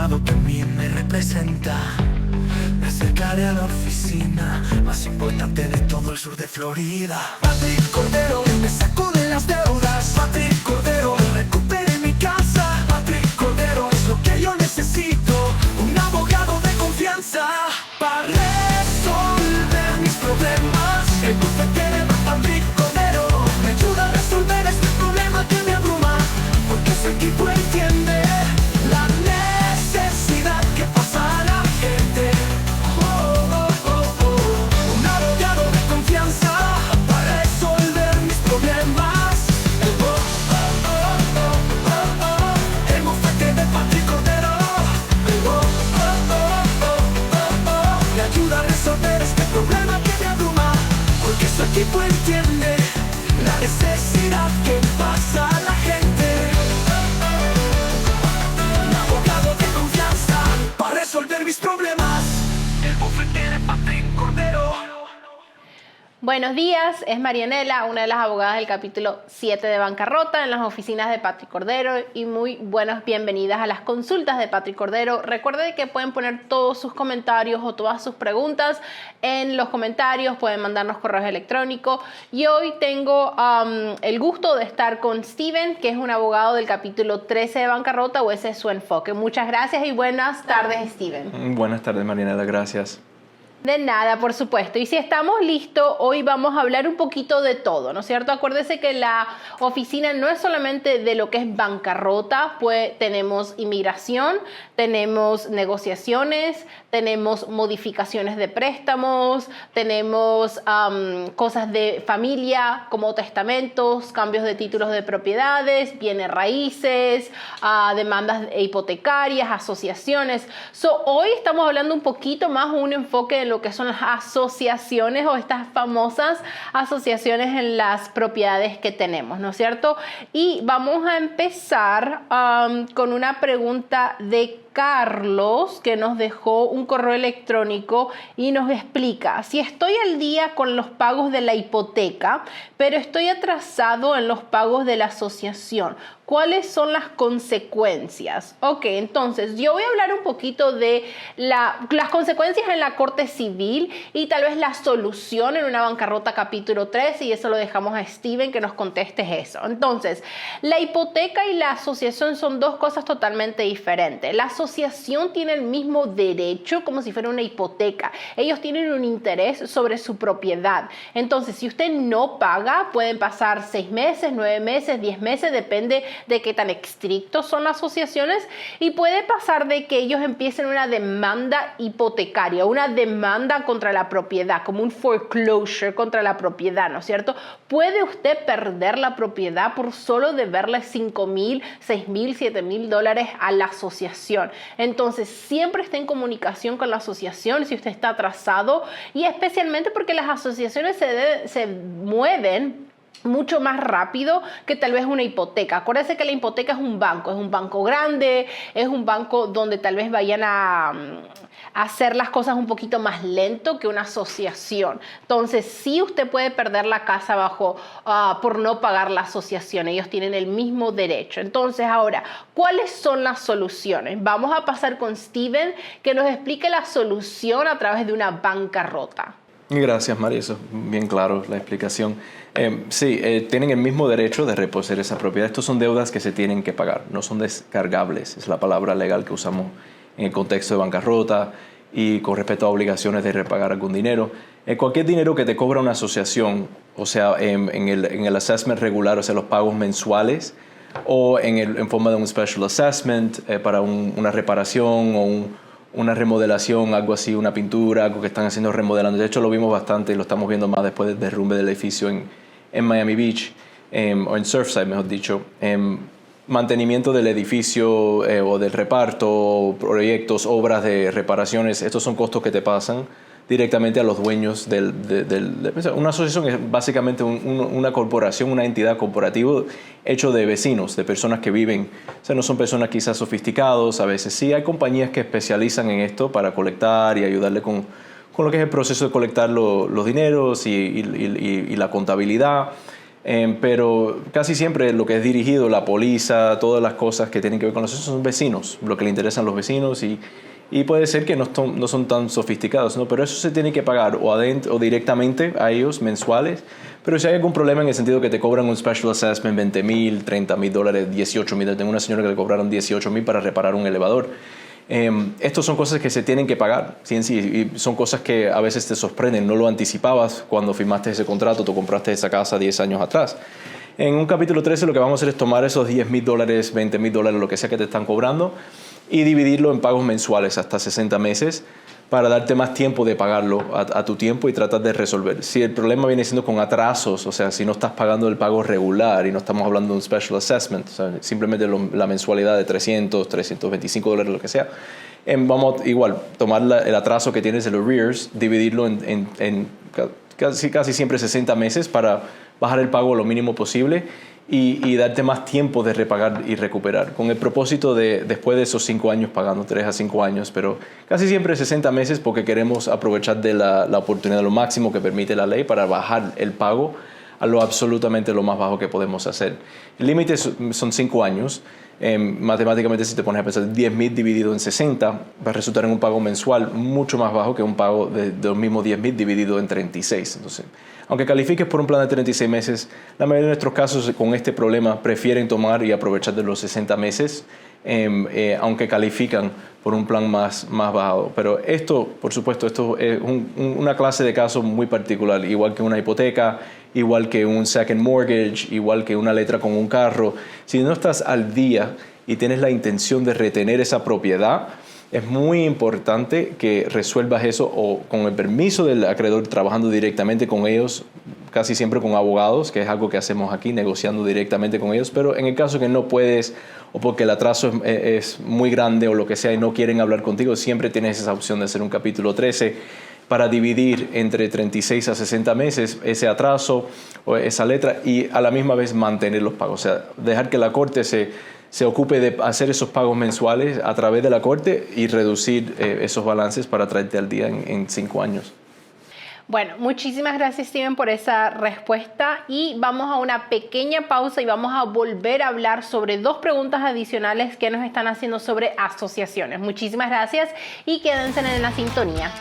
abogado que a mí me representa. Me acercaré a la oficina más importante de todo el sur de Florida. Patrick Cordero me sacó de las deudas. Patrick Cordero recupere mi casa. Patrick Cordero es lo que yo necesito. Un abogado de confianza para resolver mis problemas. El bufete de Patrick Cordero me ayuda a resolver este problema que me abruma, porque su equipo entiende la necesidad que pasa a la gente. Un abogado de confianza para resolver mis problemas. El bufete de Patrick Cordero me ayuda a resolver este problema que me abruma, porque su equipo entiende la necesidad que pasa a la gente. Un abogado de confianza para resolver mis problemas. El bufete de Patrick Cordero. Buenos días, es Marianela, una de las abogadas del capítulo 7 de bancarrota en las oficinas de Patrick Cordero, y muy buenas bienvenidas a las consultas de Patrick Cordero. Recuerden que pueden poner todos sus comentarios o todas sus preguntas en los comentarios, pueden mandarnos correos electrónicos, y hoy tengo el gusto de estar con Steven, que es un abogado del capítulo 13 de bancarrota, o ese es su enfoque. Muchas gracias y buenas tardes, Steven. Buenas tardes, Marianela, gracias. De nada, por supuesto. Y si estamos listos, hoy vamos a hablar un poquito de todo, ¿no es cierto? Acuérdese que la oficina no es solamente de lo que es bancarrota, pues tenemos inmigración, tenemos negociaciones, tenemos modificaciones de préstamos, tenemos cosas de familia como testamentos, cambios de títulos de propiedades, bienes raíces, demandas hipotecarias, asociaciones. Hoy estamos hablando un poquito más un enfoque en lo que son las asociaciones o estas famosas asociaciones en las propiedades que tenemos, ¿no es cierto? Y vamos a empezar con una pregunta de Carlos, que nos dejó un correo electrónico y nos explica: si estoy al día con los pagos de la hipoteca, pero estoy atrasado en los pagos de la asociación, ¿cuáles son las consecuencias? Ok, entonces yo voy a hablar un poquito de las consecuencias en la corte civil y tal vez la solución en una bancarrota capítulo 3, y eso lo dejamos a Steven que nos conteste eso. Entonces, la hipoteca y la asociación son dos cosas totalmente diferentes. La asociación tiene el mismo derecho como si fuera una hipoteca. Ellos tienen un interés sobre su propiedad. Entonces, si usted no paga, pueden pasar 6 meses, 9 meses, 10 meses, depende de qué tan estrictos son las asociaciones, y puede pasar de que ellos empiecen una demanda hipotecaria, una demanda contra la propiedad, como un foreclosure contra la propiedad, ¿no es cierto? Puede usted perder la propiedad por solo deberle $5,000, $6,000, $7,000 a la asociación. Entonces, siempre esté en comunicación con la asociación si usted está atrasado, y especialmente porque las asociaciones se mueven mucho más rápido que tal vez una hipoteca. Acuérdense que la hipoteca es un banco grande, es un banco donde tal vez vayan a hacer las cosas un poquito más lento que una asociación. Entonces, sí, usted puede perder la casa por no pagar la asociación. Ellos tienen el mismo derecho. Entonces, ahora, ¿cuáles son las soluciones? Vamos a pasar con Steven, que nos explique la solución a través de una bancarrota. Gracias, María, eso es bien claro la explicación. Tienen el mismo derecho de reposeer esa propiedad. Estos son deudas que se tienen que pagar, no son descargables, es la palabra legal que usamos en el contexto de bancarrota y con respecto a obligaciones de repagar algún dinero. Cualquier dinero que te cobra una asociación, o sea, en el assessment regular, o sea, los pagos mensuales, o en forma de un special assessment para una reparación o una remodelación, algo así, una pintura, algo que están haciendo remodelando. De hecho, lo vimos bastante y lo estamos viendo más después del derrumbe del edificio en Miami Beach, o en Surfside, mejor dicho. Mantenimiento del edificio o del reparto, proyectos, obras de reparaciones, estos son costos que te pasan directamente a los dueños una asociación es básicamente una corporación, una entidad corporativa hecho de vecinos, de personas que viven. O sea, no son personas quizás sofisticados, a veces sí hay compañías que especializan en esto para colectar y ayudarle con lo que es el proceso de colectar los dineros y la contabilidad. Pero casi siempre lo que es dirigido, la póliza, todas las cosas que tienen que ver con los son vecinos, lo que le interesan los vecinos y puede ser que no son tan sofisticados, ¿no? Pero eso se tiene que pagar o adentro o directamente a ellos mensuales. Pero si hay algún problema en el sentido que te cobran un special assessment, $20,000, $30,000, $18,000, tengo una señora que le cobraron $18,000 para reparar un elevador. Estos son cosas que se tienen que pagar, ¿sí? Y son cosas que a veces te sorprenden, no lo anticipabas cuando firmaste ese contrato, tú compraste esa casa 10 años atrás. En un capítulo 13 lo que vamos a hacer es tomar esos $10,000, $20,000, lo que sea que te están cobrando y dividirlo en pagos mensuales hasta 60 meses para darte más tiempo de pagarlo a tu tiempo y tratar de resolver. Si el problema viene siendo con atrasos, o sea, si no estás pagando el pago regular y no estamos hablando de un special assessment, o sea, simplemente la mensualidad de $300, $325, lo que sea, vamos igual tomar el atraso que tienes, el arrears, dividirlo en casi siempre 60 meses para bajar el pago lo mínimo posible y darte más tiempo de repagar y recuperar, con el propósito de después de esos 5 años pagando 3 a 5 años, pero casi siempre 60 meses porque queremos aprovechar de la oportunidad, lo máximo que permite la ley para bajar el pago a lo absolutamente lo más bajo que podemos hacer. El límite son 5 años. Matemáticamente, si te pones a pensar, 10,000 dividido en 60 va a resultar en un pago mensual mucho más bajo que un pago de los mismos 10,000 dividido en 36. Entonces, aunque califiques por un plan de 36 meses, la mayoría de nuestros casos con este problema prefieren tomar y aprovechar de los 60 meses, aunque califican por un plan más bajo. Pero esto, por supuesto, esto es una clase de caso muy particular, igual que una hipoteca, igual que un second mortgage, igual que una letra con un carro. Si no estás al día y tienes la intención de retener esa propiedad, es muy importante que resuelvas eso o con el permiso del acreedor, trabajando directamente con ellos, casi siempre con abogados, que es algo que hacemos aquí, negociando directamente con ellos. Pero en el caso que no puedes o porque el atraso es muy grande o lo que sea y no quieren hablar contigo, siempre tienes esa opción de hacer un capítulo 13 para dividir entre 36 a 60 meses ese atraso o esa letra y a la misma vez mantener los pagos. O sea, dejar que la corte se ocupe de hacer esos pagos mensuales a través de la corte y reducir esos balances para traerte al día en 5 años. Bueno, muchísimas gracias, Steven, por esa respuesta y vamos a una pequeña pausa y vamos a volver a hablar sobre 2 preguntas adicionales que nos están haciendo sobre asociaciones. Muchísimas gracias y quédense en la sintonía.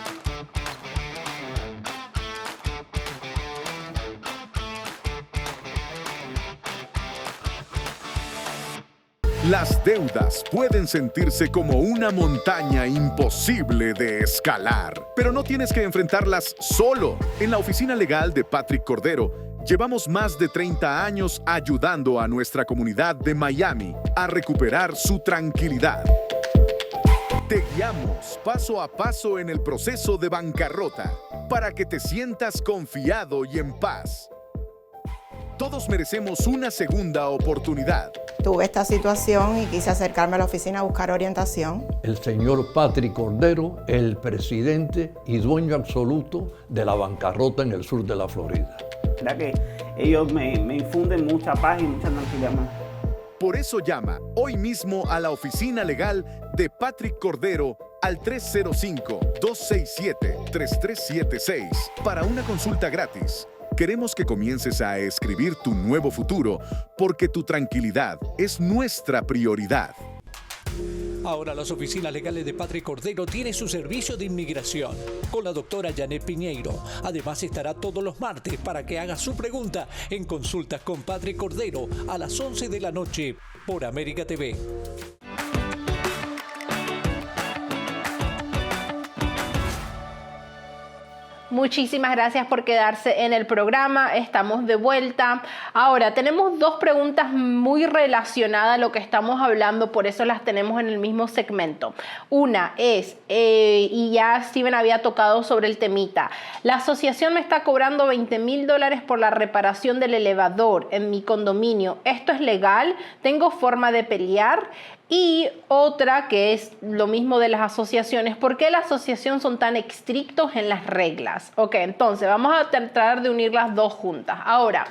Las deudas pueden sentirse como una montaña imposible de escalar, pero no tienes que enfrentarlas solo. En la oficina legal de Patrick Cordero, llevamos más de 30 años ayudando a nuestra comunidad de Miami a recuperar su tranquilidad. Te guiamos paso a paso en el proceso de bancarrota para que te sientas confiado y en paz. Todos merecemos una segunda oportunidad. Tuve esta situación y quise acercarme a la oficina a buscar orientación. El señor Patrick Cordero, el presidente y dueño absoluto de la bancarrota en el sur de la Florida. La verdad que ellos me infunden mucha paz y mucha tranquilidad más. Por eso llama hoy mismo a la oficina legal de Patrick Cordero al 305-267-3376 para una consulta gratis. Queremos que comiences a escribir tu nuevo futuro porque tu tranquilidad es nuestra prioridad. Ahora las oficinas legales de Patrick Cordero tienen su servicio de inmigración con la doctora Janet Piñeiro. Además estará todos los martes para que haga su pregunta en Consultas con Patrick Cordero a las 11 de la noche por América TV. Muchísimas gracias por quedarse en el programa. Estamos de vuelta. Ahora, tenemos 2 preguntas muy relacionadas a lo que estamos hablando, por eso las tenemos en el mismo segmento. Una es, y ya Steven había tocado sobre el temita, la asociación me está cobrando $20,000 por la reparación del elevador en mi condominio. ¿Esto es legal? ¿Tengo forma de pelear? Y otra que es lo mismo de las asociaciones, ¿por qué las asociaciones son tan estrictos en las reglas? Ok, entonces vamos a tratar de unir las 2 juntas. Ahora,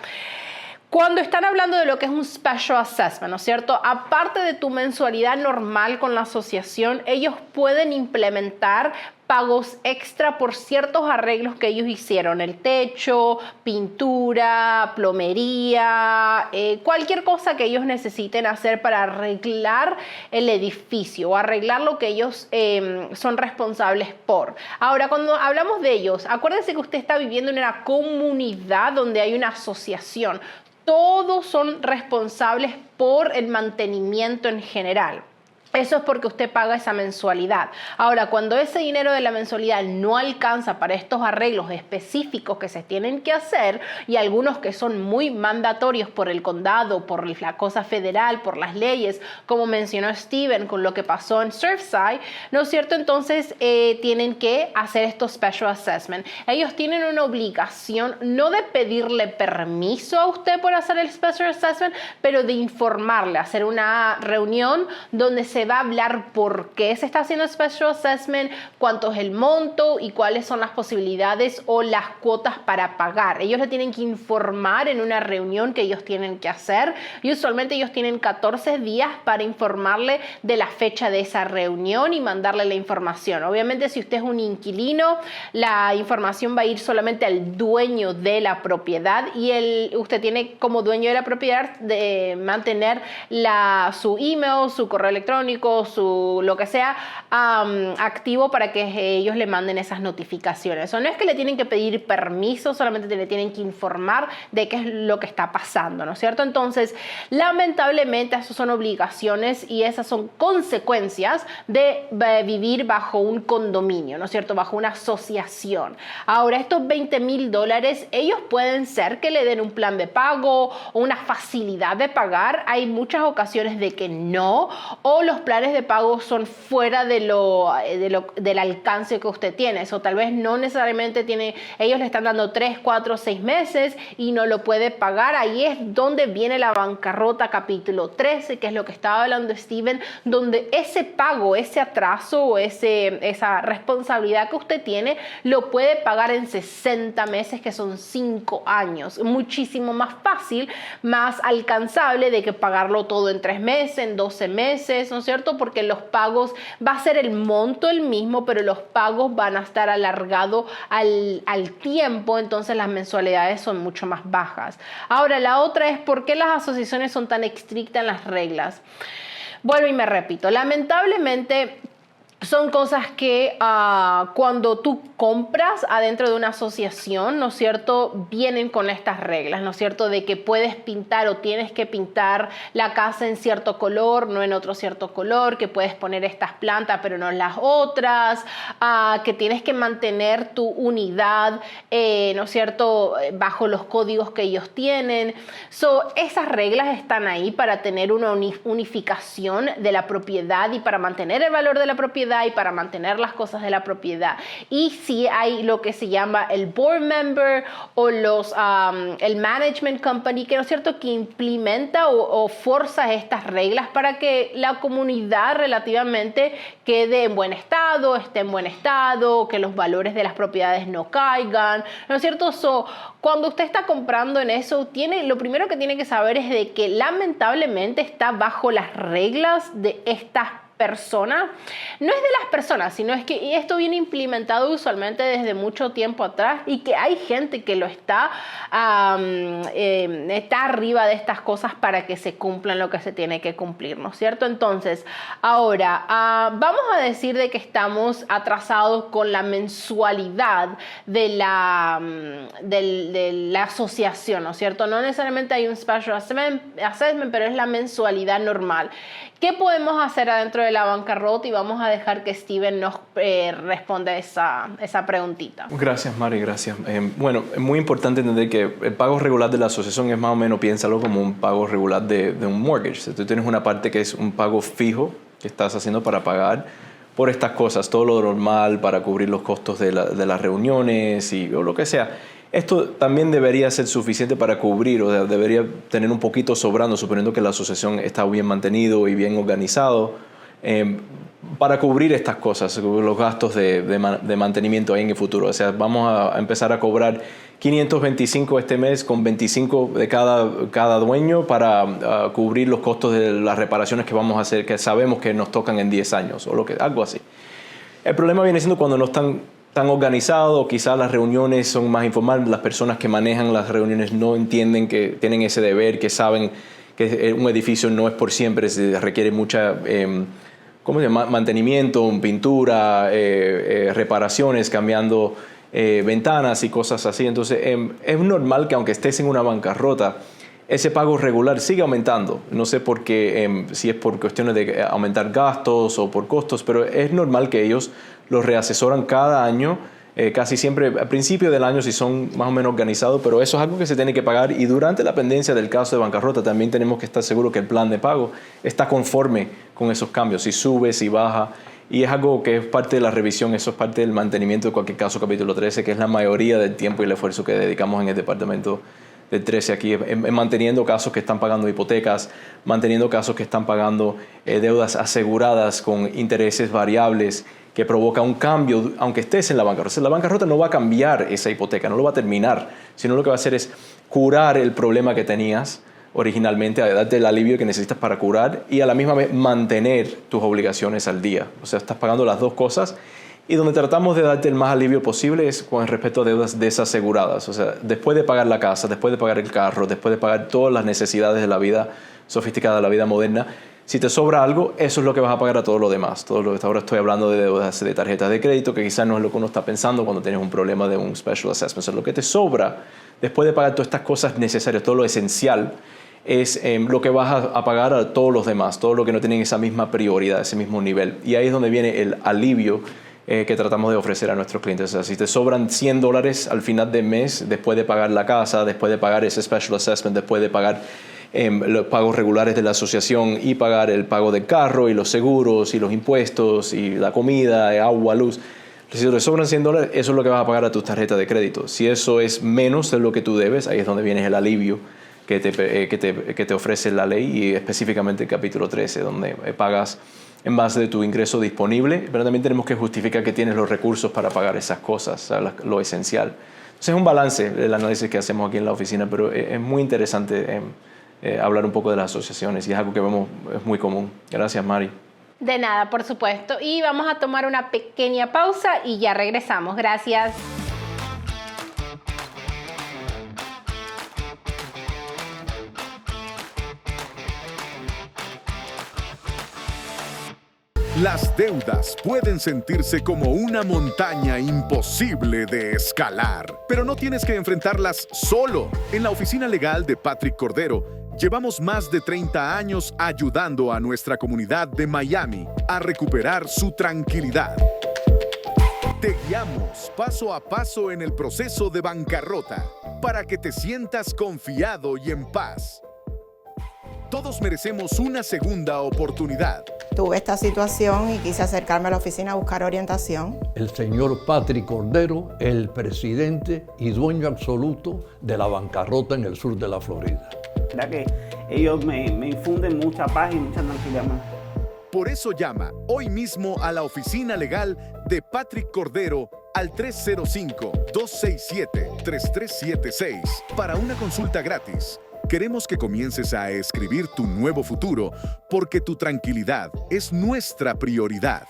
cuando están hablando de lo que es un special assessment, ¿no es cierto? Aparte de tu mensualidad normal con la asociación, ellos pueden implementar pagos extra por ciertos arreglos que ellos hicieron, el techo, pintura, plomería, cualquier cosa que ellos necesiten hacer para arreglar el edificio o arreglar lo que ellos son responsables por. Ahora, cuando hablamos de ellos, acuérdense que usted está viviendo en una comunidad donde hay una asociación. Todos son responsables por el mantenimiento en general. Eso es porque usted paga esa mensualidad. Ahora, cuando ese dinero de la mensualidad no alcanza para estos arreglos específicos que se tienen que hacer, y algunos que son muy mandatorios por el condado, por la cosa federal, por las leyes, como mencionó Steven con lo que pasó en Surfside, ¿no es cierto? Entonces tienen que hacer estos special assessment. Ellos tienen una obligación no de pedirle permiso a usted por hacer el special assessment, pero de informarle, hacer una reunión donde se va a hablar por qué se está haciendo el special assessment, cuánto es el monto y cuáles son las posibilidades o las cuotas para pagar. Ellos le tienen que informar en una reunión que ellos tienen que hacer y usualmente ellos tienen 14 días para informarle de la fecha de esa reunión y mandarle la información. Obviamente, si usted es un inquilino, la información va a ir solamente al dueño de la propiedad y usted tiene como dueño de la propiedad de mantener su email, su correo electrónico, lo que sea activo para que ellos le manden esas notificaciones. O no es que le tienen que pedir permiso, solamente le tienen que informar de qué es lo que está pasando, ¿no es cierto? Entonces, lamentablemente, esas son obligaciones y esas son consecuencias de vivir bajo un condominio, ¿no es cierto? Bajo una asociación. Ahora, estos $20,000, ellos pueden ser que le den un plan de pago o una facilidad de pagar. Hay muchas ocasiones de que no, o los planes de pago son fuera del alcance que usted tiene. Eso tal vez no necesariamente ellos le están dando 3, 4, 6 meses y no lo puede pagar. Ahí es donde viene la bancarrota capítulo 13, que es lo que estaba hablando Steven, donde ese pago, ese atraso o esa responsabilidad que usted tiene, lo puede pagar en 60 meses, que son 5 años. Muchísimo más fácil, más alcanzable de que pagarlo todo en 3 meses, en 12 meses, ¿no es cierto? Porque los pagos, va a ser el monto el mismo, pero los pagos van a estar alargados al tiempo, entonces las mensualidades son mucho más bajas. Ahora, la otra es ¿por qué las asociaciones son tan estrictas en las reglas? Vuelvo y me repito, lamentablemente son cosas que cuando tú compras adentro de una asociación, ¿no es cierto?, vienen con estas reglas, ¿no es cierto?, de que puedes pintar o tienes que pintar la casa en cierto color, no en otro cierto color, que puedes poner estas plantas pero no las otras, que tienes que mantener tu unidad, ¿no es cierto?, bajo los códigos que ellos tienen. Esas reglas están ahí para tener una unificación de la propiedad y para mantener el valor de la propiedad y para mantener las cosas de la propiedad. Y si hay lo que se llama el board member o el management company, que no es cierto, que implementa o forza estas reglas para que la comunidad relativamente quede en buen estado, esté en buen estado, que los valores de las propiedades no caigan, ¿no es cierto? Cuando usted está comprando en eso, lo primero que tiene que saber es de que lamentablemente está bajo las reglas de estas persona, no es de las personas, sino es que esto viene implementado usualmente desde mucho tiempo atrás y que hay gente que lo está arriba de estas cosas para que se cumplan lo que se tiene que cumplir, ¿no es cierto? Entonces, ahora, vamos a decir de que estamos atrasados con la mensualidad de la asociación, ¿no es cierto? No necesariamente hay un special assessment, pero es la mensualidad normal. ¿Qué podemos hacer adentro de la bancarrota? Y vamos a dejar que Steven nos responda esa preguntita. Gracias, Mari, gracias. Bueno, es muy importante entender que el pago regular de la asociación es más o menos, piénsalo como un pago regular de un mortgage. Si tú tienes una parte que es un pago fijo que estás haciendo para pagar por estas cosas, todo lo normal para cubrir los costos de las reuniones o lo que sea. Esto también debería ser suficiente para cubrir, o sea, debería tener un poquito sobrando, suponiendo que la asociación está bien mantenido y bien organizado, para cubrir estas cosas, los gastos de mantenimiento ahí en el futuro. O sea, vamos a empezar a cobrar $525 este mes con 25 de cada dueño para cubrir los costos de las reparaciones que vamos a hacer, que sabemos que nos tocan en 10 años o algo así. El problema viene siendo cuando no están tan organizados, quizás las reuniones son más informales, las personas que manejan las reuniones no entienden que tienen ese deber, que saben que un edificio no es por siempre, se requiere mucha ¿cómo se llama? Mantenimiento, pintura, reparaciones, cambiando ventanas y cosas así. Entonces es normal que aunque estés en una bancarrota, ese pago regular sigue aumentando. No sé por qué, si es por cuestiones de aumentar gastos o por costos, pero es normal que ellos los reasesoran cada año, casi siempre al principio del año si son más o menos organizados, pero eso es algo que se tiene que pagar y durante la pendencia del caso de bancarrota también tenemos que estar seguros que el plan de pago está conforme con esos cambios, si sube, si baja. Y es algo que es parte de la revisión, eso es parte del mantenimiento de cualquier caso capítulo 13, que es la mayoría del tiempo y el esfuerzo que dedicamos en el departamento del 13 aquí, en manteniendo casos que están pagando hipotecas, manteniendo casos que están pagando deudas aseguradas con intereses variables que provoca un cambio, aunque estés en la bancarrota. La bancarrota no va a cambiar esa hipoteca, no lo va a terminar, sino lo que va a hacer es curar el problema que tenías originalmente, a darte el alivio que necesitas para curar y a la misma vez mantener tus obligaciones al día. O sea, estás pagando las dos cosas y donde tratamos de darte el más alivio posible es con respecto a deudas desaseguradas. O sea, después de pagar la casa, después de pagar el carro, después de pagar todas las necesidades de la vida sofisticada, de la vida moderna, si te sobra algo, eso es lo que vas a pagar a todo lo demás. Todo lo que ahora estoy hablando de deudas de tarjetas de crédito, que quizás no es lo que uno está pensando cuando tienes un problema de un special assessment. O sea, lo que te sobra, después de pagar todas estas cosas necesarias, todo lo esencial, es lo que vas a pagar a todos los demás, todo lo que no tienen esa misma prioridad, ese mismo nivel. Y ahí es donde viene el alivio que tratamos de ofrecer a nuestros clientes. O sea, si te sobran $100 al final del mes, después de pagar la casa, después de pagar ese special assessment, después de pagar los pagos regulares de la asociación y pagar el pago del carro y los seguros y los impuestos y la comida, agua, luz. Si te sobran $100, eso es lo que vas a pagar a tus tarjetas de crédito. Si eso es menos de lo que tú debes, ahí es donde viene el alivio que te ofrece la ley y específicamente el capítulo 13, donde pagas en base de tu ingreso disponible, pero también tenemos que justificar que tienes los recursos para pagar esas cosas, o sea, lo esencial. Entonces es un balance el análisis que hacemos aquí en la oficina, pero es muy interesante hablar un poco de las asociaciones y es algo que vemos es muy común. Gracias, Mari. De nada, por supuesto. Y vamos a tomar una pequeña pausa y ya regresamos. Gracias. Las deudas pueden sentirse como una montaña imposible de escalar, pero no tienes que enfrentarlas solo. En la oficina legal de Patrick Cordero, llevamos más de 30 años ayudando a nuestra comunidad de Miami a recuperar su tranquilidad. Te guiamos paso a paso en el proceso de bancarrota para que te sientas confiado y en paz. Todos merecemos una segunda oportunidad. Tuve esta situación y quise acercarme a la oficina a buscar orientación. El señor Patrick Cordero, el presidente y dueño absoluto de la bancarrota en el sur de la Florida. La verdad que ellos me infunden mucha paz y mucha tranquilidad. Por eso llama hoy mismo a la oficina legal de Patrick Cordero al 305-267-3376 para una consulta gratis. Queremos que comiences a escribir tu nuevo futuro porque tu tranquilidad es nuestra prioridad.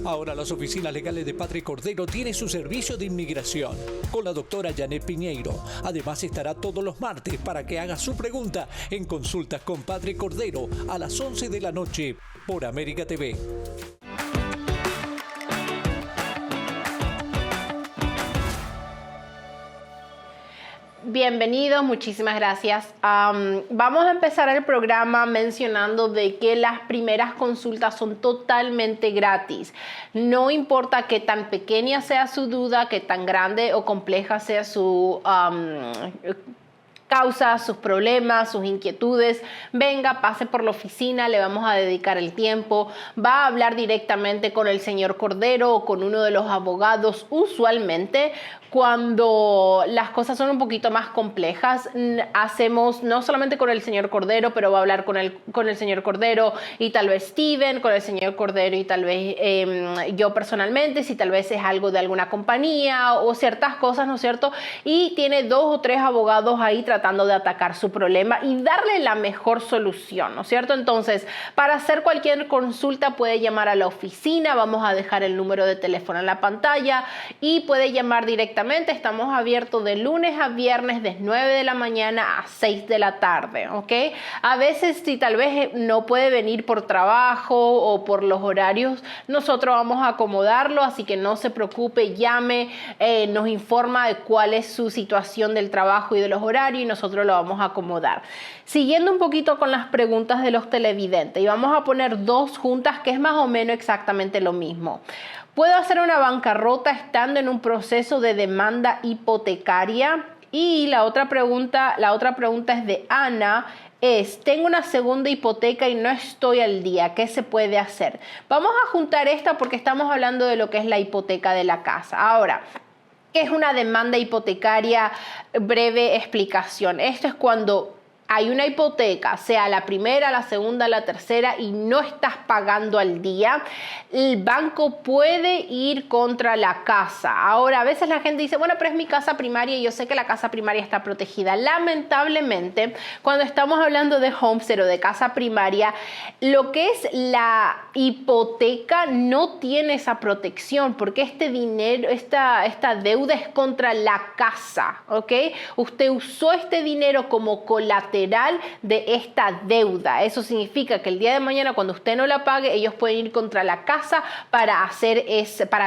Ahora las oficinas legales de Patrick Cordero tienen su servicio de inmigración con la doctora Janet Piñeiro. Además estará todos los martes para que haga su pregunta en Consultas con Patrick Cordero a las 11 de la noche por América TV. Bienvenidos, muchísimas gracias. Vamos a empezar el programa mencionando de que las primeras consultas son totalmente gratis. No importa qué tan pequeña sea su duda, qué tan grande o compleja sea su causa, sus problemas, sus inquietudes, venga, pase por la oficina, le vamos a dedicar el tiempo, va a hablar directamente con el señor Cordero o con uno de los abogados. Usualmente cuando las cosas son un poquito más complejas, hacemos no solamente con el señor Cordero, pero va a hablar con el señor Cordero y tal vez Steven, con el señor Cordero y tal vez yo personalmente, si tal vez es algo de alguna compañía o ciertas cosas, ¿no es cierto? Y tiene 2 o 3 abogados ahí tratando tratando de atacar su problema y darle la mejor solución, ¿no es cierto? Entonces, para hacer cualquier consulta puede llamar a la oficina, vamos a dejar el número de teléfono en la pantalla y puede llamar directamente. Estamos abiertos de lunes a viernes de 9 de la mañana a 6 de la tarde, ¿ok? A veces si tal vez no puede venir por trabajo o por los horarios, nosotros vamos a acomodarlo, así que no se preocupe, llame, nos informa de cuál es su situación del trabajo y de los horarios y nosotros lo vamos a acomodar. Siguiendo un poquito con las preguntas de los televidentes, y vamos a poner dos juntas que es más o menos exactamente lo mismo. ¿Puedo hacer una bancarrota estando en un proceso de demanda hipotecaria? Y la otra pregunta es de Ana. Tengo una segunda hipoteca y no estoy al día. ¿Qué se puede hacer? Vamos a juntar esta porque estamos hablando de lo que es la hipoteca de la casa. Ahora, ¿qué es una demanda hipotecaria? Breve explicación. Esto es cuando hay una hipoteca, sea la primera, la segunda, la tercera, y no estás pagando al día, el banco puede ir contra la casa. Ahora, a veces la gente dice, bueno, pero es mi casa primaria y yo sé que la casa primaria está protegida. Lamentablemente, cuando estamos hablando de homestead o de casa primaria, lo que es la hipoteca no tiene esa protección porque este dinero, esta deuda es contra la casa, ¿ok? Usted usó este dinero como colateral de esta deuda. Eso significa que el día de mañana cuando usted no la pague, ellos pueden ir contra la casa para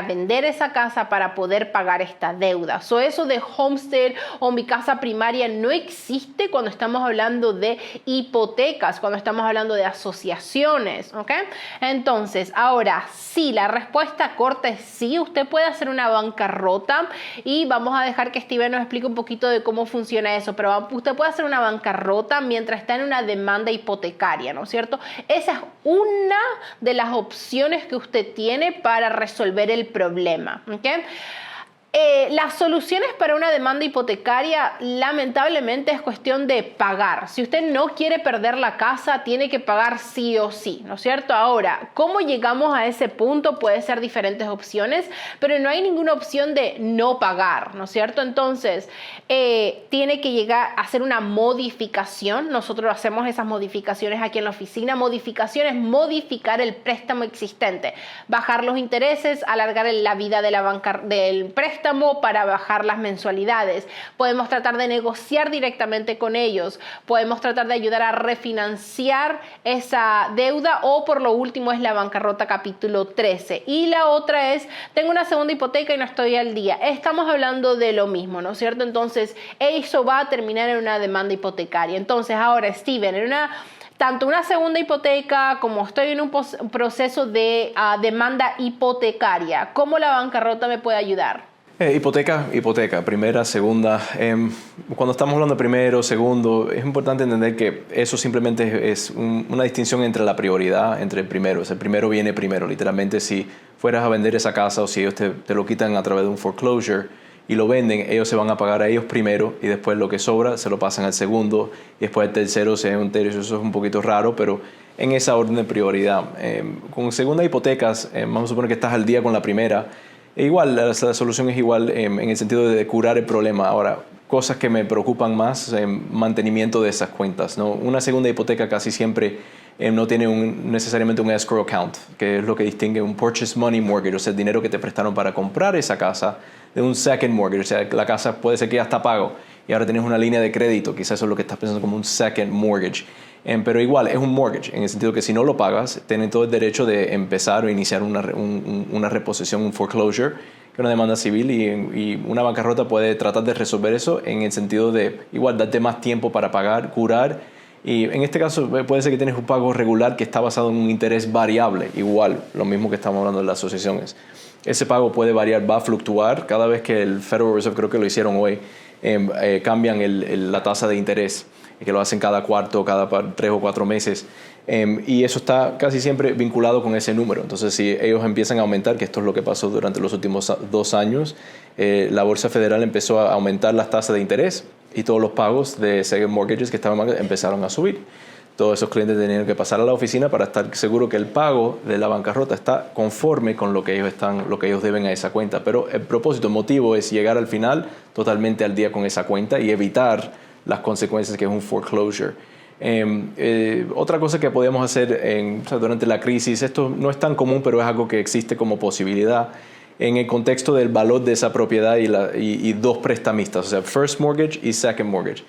vender esa casa para poder pagar esta deuda. Eso de homestead o mi casa primaria no existe cuando estamos hablando de hipotecas, cuando estamos hablando de asociaciones, ¿ok? Entonces, ahora sí, la respuesta corta es sí, usted puede hacer una bancarrota y vamos a dejar que Steven nos explique un poquito de cómo funciona eso, pero usted puede hacer una bancarrota mientras está en una demanda hipotecaria, ¿no es cierto? Esa es una de las opciones que usted tiene para resolver el problema, ¿ok? Las soluciones para una demanda hipotecaria lamentablemente es cuestión de pagar. Si usted no quiere perder la casa, tiene que pagar sí o sí, ¿no es cierto? Ahora, ¿cómo llegamos a ese punto? Puede ser diferentes opciones, pero no hay ninguna opción de no pagar, ¿no es cierto? Entonces, tiene que llegar a hacer una modificación. Nosotros hacemos esas modificaciones aquí en la oficina. Modificación es modificar el préstamo existente, bajar los intereses, alargar la vida de del préstamo para bajar las mensualidades. Podemos tratar de negociar directamente con ellos. Podemos tratar de ayudar a refinanciar esa deuda o por lo último es la bancarrota capítulo 13. Y la otra es, tengo una segunda hipoteca y no estoy al día. Estamos hablando de lo mismo, ¿no es cierto? Entonces, eso va a terminar en una demanda hipotecaria. Entonces, ahora, Steven, tanto una segunda hipoteca como estoy en un proceso de demanda hipotecaria, ¿cómo la bancarrota me puede ayudar? Hipoteca, primera, segunda. Cuando estamos hablando de primero, segundo, es importante entender que eso simplemente es una distinción entre la prioridad, entre el primero. El primero viene primero. Literalmente, si fueras a vender esa casa o si ellos te lo quitan a través de un foreclosure y lo venden, ellos se van a pagar a ellos primero y después lo que sobra se lo pasan al segundo y después al tercero, si es un tercio. Eso es un poquito raro, pero en esa orden de prioridad. Con segunda hipotecas, vamos a suponer que estás al día con la primera. Igual, la solución es igual en el sentido de curar el problema. Ahora, cosas que me preocupan más, mantenimiento de esas cuentas, ¿no? Una segunda hipoteca casi siempre no tiene necesariamente un escrow account, que es lo que distingue un purchase money mortgage, o sea, el dinero que te prestaron para comprar esa casa, de un second mortgage. O sea, la casa puede ser que ya está pago y ahora tienes una línea de crédito, quizás eso es lo que estás pensando como un second mortgage. Pero igual, es un mortgage, en el sentido que si no lo pagas, tienen todo el derecho de empezar o iniciar una reposición, un foreclosure, que es una demanda civil, y una bancarrota puede tratar de resolver eso en el sentido de, igual, darte más tiempo para pagar, curar. Y en este caso puede ser que tienes un pago regular que está basado en un interés variable, igual, lo mismo que estamos hablando de las asociaciones. Ese pago puede variar, va a fluctuar cada vez que el Federal Reserve, creo que lo hicieron hoy, cambian la tasa de interés, que lo hacen cada cuarto, cada 3 o 4 meses, y eso está casi siempre vinculado con ese número. Entonces, si ellos empiezan a aumentar, que esto es lo que pasó durante los últimos 2 años, la Bolsa Federal empezó a aumentar las tasas de interés y todos los pagos de second mortgages que estaban empezaron a subir. Todos esos clientes tenían que pasar a la oficina para estar seguro que el pago de la bancarrota está conforme con lo que ellos deben a esa cuenta. Pero el propósito, el motivo es llegar al final totalmente al día con esa cuenta y evitar las consecuencias que es un foreclosure. Otra cosa que podemos hacer durante la crisis, esto no es tan común, pero es algo que existe como posibilidad en el contexto del valor de esa propiedad y dos prestamistas, o sea, first mortgage y second mortgage.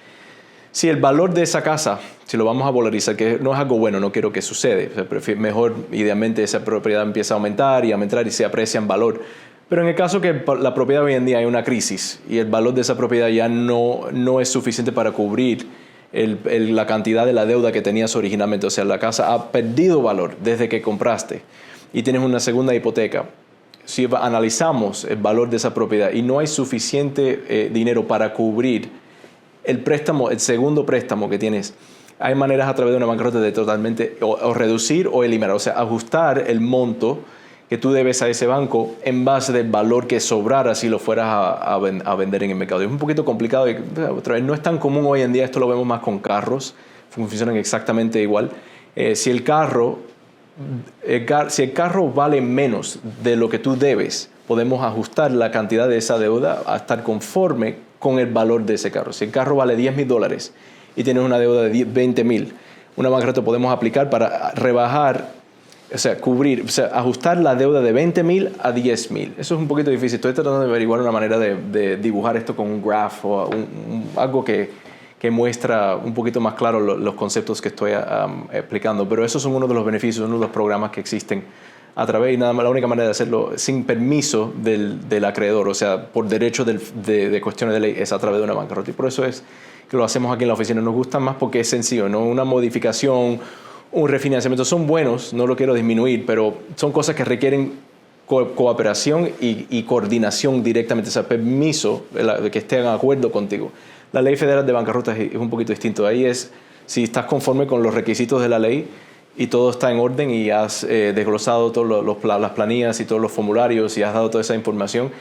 Si el valor de esa casa, si lo vamos a valorizar, que no es algo bueno, no quiero que suceda, o sea, mejor idealmente esa propiedad empieza a aumentar y se aprecia en valor. Pero en el caso que la propiedad hoy en día hay una crisis y el valor de esa propiedad ya no es suficiente para cubrir la cantidad de la deuda que tenías originalmente, o sea, la casa ha perdido valor desde que compraste y tienes una segunda hipoteca. Si analizamos el valor de esa propiedad y no hay suficiente dinero para cubrir el segundo préstamo que tienes, hay maneras a través de una bancarrota de totalmente o reducir o eliminar, o sea, ajustar el monto que tú debes a ese banco en base del valor que sobrara si lo fueras a vender en el mercado. Es un poquito complicado y otra vez no es tan común hoy en día, esto lo vemos más con carros, funcionan exactamente igual. Si el carro vale menos de lo que tú debes, podemos ajustar la cantidad de esa deuda a estar conforme con el valor de ese carro. Si el carro vale $10,000 y tienes una deuda de $20,000, una bancarrota podemos aplicar para rebajar, o sea, ajustar la deuda de $20,000 a $10,000. Eso es un poquito difícil. Estoy tratando de averiguar una manera de dibujar esto con un graph o algo que muestra un poquito más claro los conceptos que estoy explicando. Pero esos son uno de los beneficios, uno de los programas que existen a través, y nada más la única manera de hacerlo sin permiso del acreedor, o sea, por derecho de cuestiones de ley, es a través de una bancarrota. Y por eso es que lo hacemos aquí en la oficina. Nos gusta más porque es sencillo, ¿no? Una modificación, un refinanciamiento, son buenos, no lo quiero disminuir, pero son cosas que requieren cooperación y coordinación directamente, o sea, permiso de que estén de acuerdo contigo. La ley federal de bancarrota es un poquito distinto. Ahí es si estás conforme con los requisitos de la ley y todo está en orden y has desglosado todas las planillas y todos los formularios y has dado toda esa información,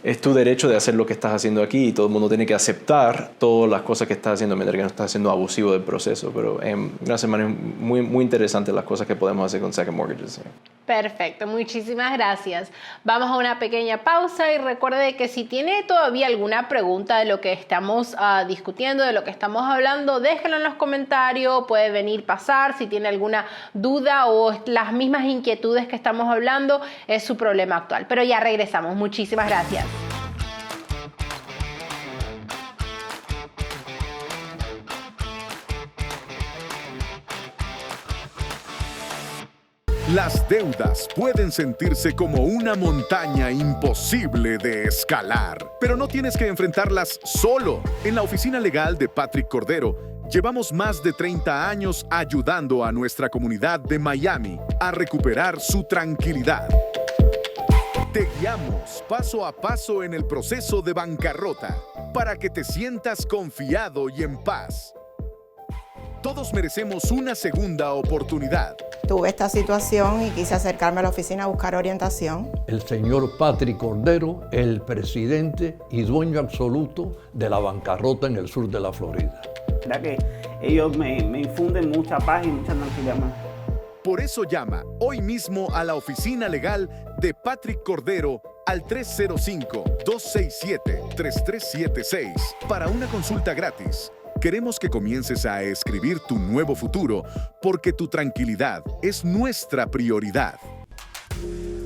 es tu derecho de hacer lo que estás haciendo aquí y todo el mundo tiene que aceptar todas las cosas que estás haciendo mientras que no estás haciendo abusivo del proceso. Pero gracias, María, muy, muy interesantes las cosas que podemos hacer con Second Mortgages. Perfecto, muchísimas gracias. Vamos a una pequeña pausa y recuerde que si tiene todavía alguna pregunta de lo que estamos discutiendo, de lo que estamos hablando, déjenlo en los comentarios, puede venir pasar. Si tiene alguna duda o las mismas inquietudes que estamos hablando, es su problema actual. Pero ya regresamos, muchísimas gracias. Las deudas pueden sentirse como una montaña imposible de escalar, pero no tienes que enfrentarlas solo. En la oficina legal de Patrick Cordero, llevamos más de 30 años ayudando a nuestra comunidad de Miami a recuperar su tranquilidad. Te guiamos paso a paso en el proceso de bancarrota para que te sientas confiado y en paz. Todos merecemos una segunda oportunidad. Tuve esta situación y quise acercarme a la oficina a buscar orientación. El señor Patrick Cordero, el presidente y dueño absoluto de la bancarrota en el sur de la Florida. La verdad que ellos me infunden mucha paz y mucha tranquilidad. Por eso llama hoy mismo a la oficina legal de Patrick Cordero al 305-267-3376 para una consulta gratis. Queremos que comiences a escribir tu nuevo futuro porque tu tranquilidad es nuestra prioridad.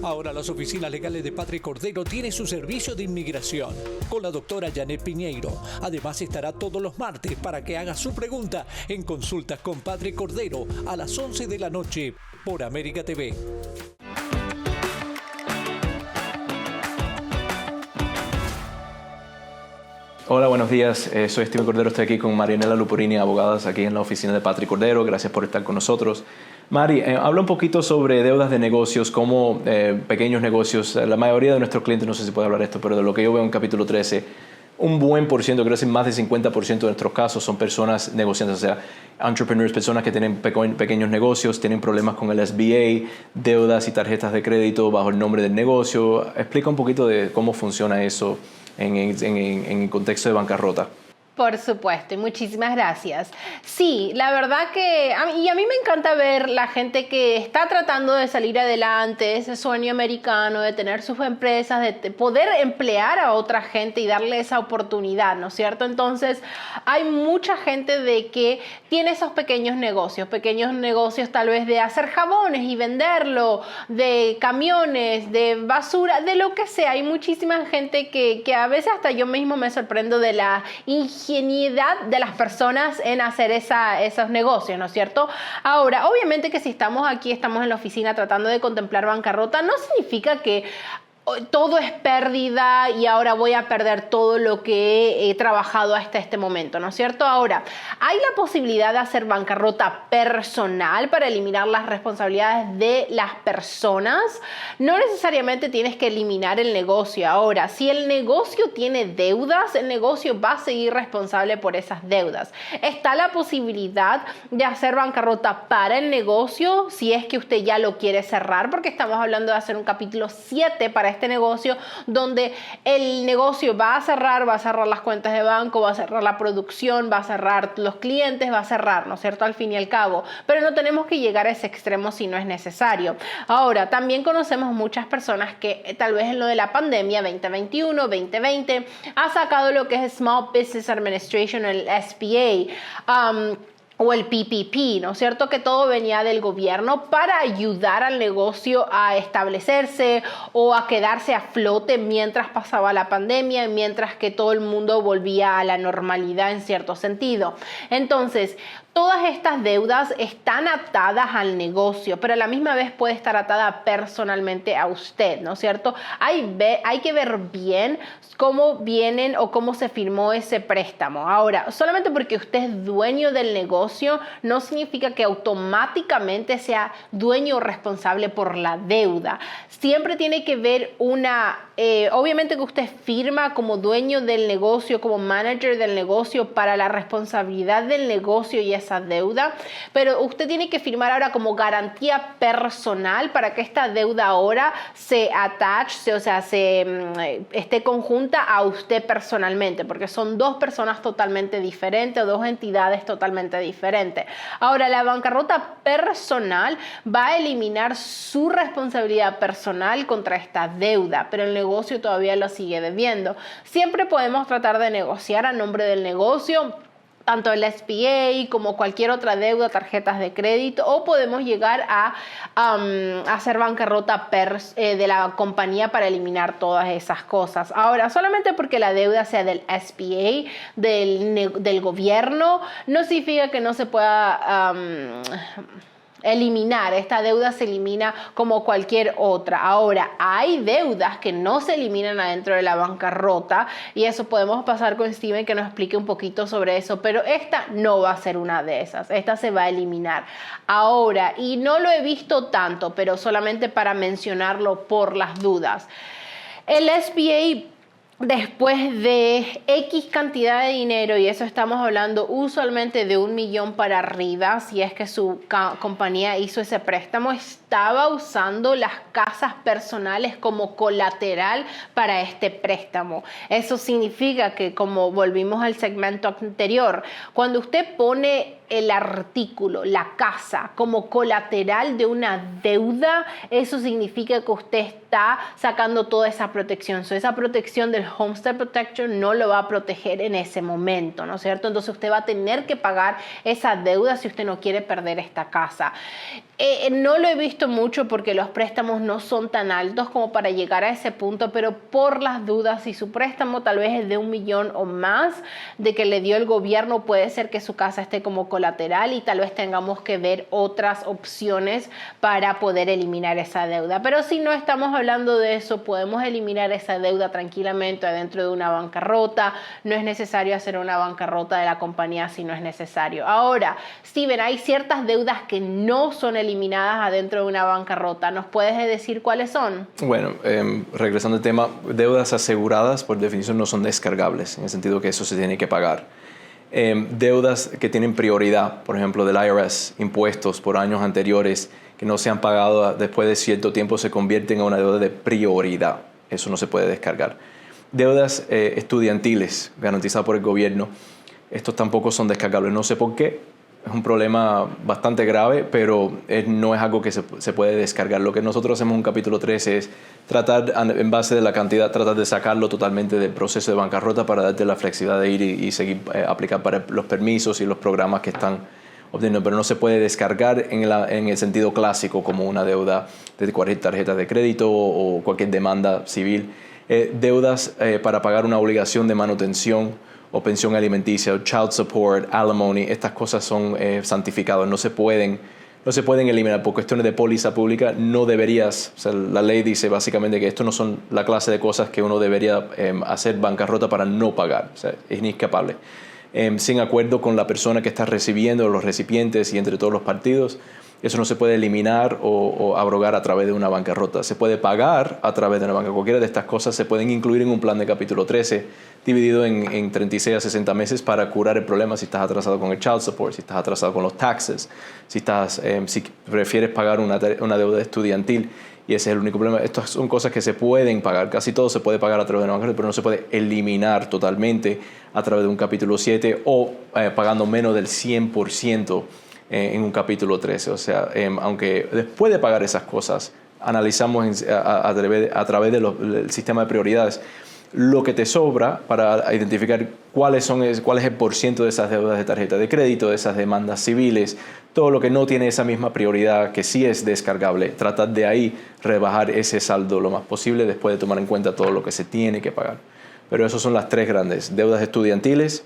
Ahora las oficinas legales de Patrick Cordero tienen su servicio de inmigración con la doctora Janet Piñeiro. Además estará todos los martes para que haga su pregunta en Consultas con Patrick Cordero a las 11 de la noche por América TV. Hola, buenos días. Soy Steven Cordero. Estoy aquí con Marianela Luporini, abogadas aquí en la oficina de Patrick Cordero. Gracias por estar con nosotros. Mari, habla un poquito sobre deudas de negocios, como pequeños negocios. La mayoría de nuestros clientes, no sé si puede hablar de esto, pero de lo que yo veo en capítulo 13, un buen por ciento, creo que más del 50% de nuestros casos son personas negociantes, o sea, entrepreneurs, personas que tienen pequeños negocios, tienen problemas con el SBA, deudas y tarjetas de crédito bajo el nombre del negocio. Explica un poquito de cómo funciona eso en el contexto de bancarrota. Por supuesto, y muchísimas gracias. Sí, la verdad que a mí me encanta ver la gente que está tratando de salir adelante, ese sueño americano de tener sus empresas, de poder emplear a otra gente y darle esa oportunidad, ¿no es cierto? Entonces, hay mucha gente de que tiene esos pequeños negocios tal vez de hacer jabones y venderlo, de camiones, de basura, de lo que sea. Hay muchísima gente que a veces hasta yo mismo me sorprendo de la ingenuidad de las personas en hacer esos negocios, ¿no es cierto? Ahora, obviamente que si estamos aquí, estamos en la oficina tratando de contemplar bancarrota, no significa que todo es pérdida y ahora voy a perder todo lo que he trabajado hasta este momento, ¿no es cierto? Ahora, hay la posibilidad de hacer bancarrota personal para eliminar las responsabilidades de las personas. No necesariamente tienes que eliminar el negocio. Ahora, si el negocio tiene deudas, el negocio va a seguir responsable por esas deudas. Está la posibilidad de hacer bancarrota para el negocio si es que usted ya lo quiere cerrar, porque estamos hablando de hacer un capítulo 7 para este negocio, donde el negocio va a cerrar las cuentas de banco, va a cerrar la producción, va a cerrar los clientes, va a cerrar, ¿no es cierto?, al fin y al cabo. Pero no tenemos que llegar a ese extremo si no es necesario. Ahora, también conocemos muchas personas que tal vez en lo de la pandemia 2021, 2020, ha sacado lo que es Small Business Administration, el SBA, o el PPP, ¿no es cierto? Que todo venía del gobierno para ayudar al negocio a establecerse o a quedarse a flote mientras pasaba la pandemia, mientras que todo el mundo volvía a la normalidad en cierto sentido. Entonces, todas estas deudas están atadas al negocio, pero a la misma vez puede estar atada personalmente a usted, ¿no es cierto? Hay que ver bien cómo vienen o cómo se firmó ese préstamo. Ahora, solamente porque usted es dueño del negocio, no significa que automáticamente sea dueño o responsable por la deuda. Siempre tiene que ver obviamente que usted firma como dueño del negocio, como manager del negocio para la responsabilidad del negocio y esa deuda, pero usted tiene que firmar ahora como garantía personal para que esta deuda ahora se esté conjunta a usted personalmente, porque son dos personas totalmente diferentes, dos entidades totalmente diferentes. Ahora, la bancarrota personal va a eliminar su responsabilidad personal contra esta deuda, pero el negocio todavía lo sigue debiendo. Siempre podemos tratar de negociar a nombre del negocio, tanto el SBA como cualquier otra deuda, tarjetas de crédito, o podemos llegar a hacer bancarrota de la compañía para eliminar todas esas cosas. Ahora, solamente porque la deuda sea del SBA, del gobierno, no significa que no se pueda eliminar. Esta deuda se elimina como cualquier otra. Ahora, hay deudas que no se eliminan adentro de la bancarrota y eso podemos pasar con Steven que nos explique un poquito sobre eso, pero esta no va a ser una de esas. Esta se va a eliminar. Ahora, y no lo he visto tanto, pero solamente para mencionarlo por las dudas. El SBA, después de X cantidad de dinero, y eso estamos hablando usualmente de 1 millón para arriba, si es que su compañía hizo ese préstamo, estaba usando las casas personales como colateral para este préstamo. Eso significa que, como volvimos al segmento anterior, cuando usted pone el artículo, la casa, como colateral de una deuda, eso significa que usted está sacando toda esa protección. Esa protección del Homestead Protection no lo va a proteger en ese momento, ¿no es cierto? Entonces usted va a tener que pagar esa deuda si usted no quiere perder esta casa. No lo he visto mucho porque los préstamos no son tan altos como para llegar a ese punto, pero por las dudas, si su préstamo tal vez es de 1 millón o más de que le dio el gobierno, puede ser que su casa esté como colateral y tal vez tengamos que ver otras opciones para poder eliminar esa deuda. Pero si no estamos hablando de eso, podemos eliminar esa deuda tranquilamente adentro de una bancarrota. No es necesario hacer una bancarrota de la compañía si no es necesario. Ahora, Steven, hay ciertas deudas que no son eliminadas adentro de una bancarrota. ¿Nos puedes decir cuáles son? Bueno, regresando al tema, deudas aseguradas por definición no son descargables, en el sentido que eso se tiene que pagar. Deudas que tienen prioridad, por ejemplo del IRS, impuestos por años anteriores que no se han pagado después de cierto tiempo, se convierten en una deuda de prioridad. Eso no se puede descargar. Deudas estudiantiles garantizadas por el gobierno. estos tampoco son descargables. No sé por qué, es un problema bastante grave, pero no es algo que se puede descargar. Lo que nosotros hacemos en un capítulo 13 es tratar, en base de la cantidad, tratar de sacarlo totalmente del proceso de bancarrota para darte la flexibilidad de ir y seguir aplicar para los permisos y los programas que están obteniendo, pero no se puede descargar en el sentido clásico como una deuda de cualquier tarjeta de crédito o cualquier demanda civil. Deudas para pagar una obligación de manutención o pensión alimenticia, o child support, alimony, estas cosas son santificadas, no se pueden eliminar por cuestiones de póliza pública. No deberías, o sea, la ley dice básicamente que esto no son la clase de cosas que uno debería hacer bancarrota para no pagar, o sea, es inescapable. Sin acuerdo con la persona que está recibiendo, los recipientes y entre todos los partidos, eso no se puede eliminar o abrogar a través de una bancarrota. Se puede pagar a través de una banca. Cualquiera de estas cosas se pueden incluir en un plan de capítulo 13 dividido en 36 a 60 meses para curar el problema si estás atrasado con el child support, si estás atrasado con los taxes, si prefieres pagar una deuda estudiantil y ese es el único problema. Estas son cosas que se pueden pagar, casi todo se puede pagar a través de una bancarrota, pero no se puede eliminar totalmente a través de un capítulo 7 o pagando menos del 100% en un capítulo 13. O sea, aunque después de pagar esas cosas, analizamos a través del sistema de prioridades lo que te sobra para identificar cuál es el porciento de esas deudas de tarjeta de crédito, de esas demandas civiles, todo lo que no tiene esa misma prioridad, que sí es descargable. Tratar de ahí rebajar ese saldo lo más posible después de tomar en cuenta todo lo que se tiene que pagar. Pero esas son las tres grandes: deudas estudiantiles,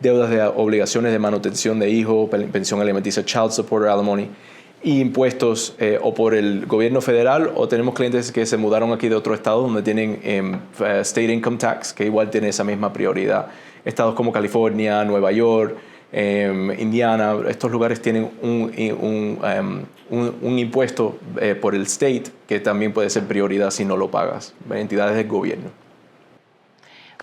deudas de obligaciones de manutención de hijo, pensión alimenticia, child support, alimony, y impuestos o por el gobierno federal, o tenemos clientes que se mudaron aquí de otro estado donde tienen state income tax, que igual tiene esa misma prioridad. Estados como California, Nueva York, Indiana, estos lugares tienen un impuesto por el state que también puede ser prioridad si no lo pagas, entidades del gobierno.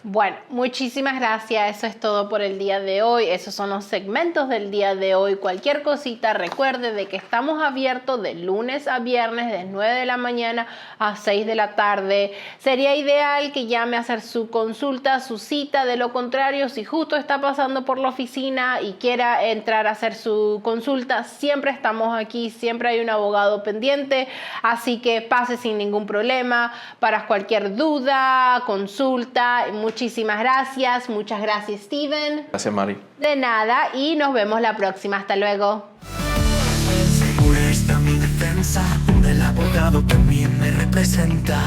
Bueno, muchísimas gracias. Eso es todo por el día de hoy. Esos son los segmentos del día de hoy. Cualquier cosita, recuerde de que estamos abiertos de lunes a viernes de 9 de la mañana a 6 de la tarde. Sería ideal que llame a hacer su consulta, su cita. De lo contrario, si justo está pasando por la oficina y quiera entrar a hacer su consulta, siempre estamos aquí, siempre hay un abogado pendiente. Así que pase sin ningún problema para cualquier duda, consulta. Muchísimas gracias. Muchas gracias, Steven. Gracias, Mari. De nada, y nos vemos la próxima. Hasta luego. Segura está mi defensa, el abogado también me representa.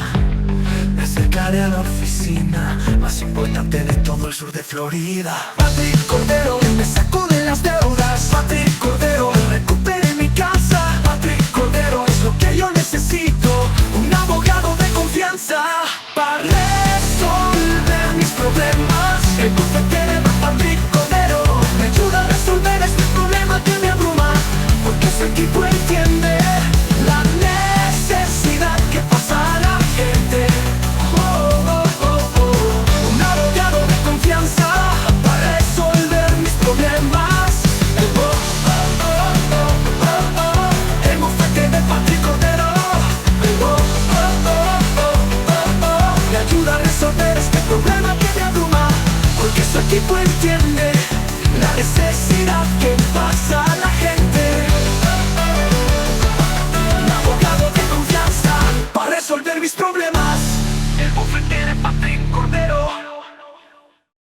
Me acercaré a la oficina más importante de todo el sur de Florida. Patrick Cordero me sacó de las deudas. Patrick Cordero recuperé mi casa. Patrick Cordero es lo que yo necesito, un abogado de confianza para resolver mis problemas. El bufete de Patrick Cordero me ayuda a resolver este problema que me abruma, porque su equipo entiende la necesidad que pasa la gente. Un abogado de confianza para resolver mis problemas. El bufete de Patrick Cordero me ayuda a resolver este problema que me abruma, porque su equipo entiende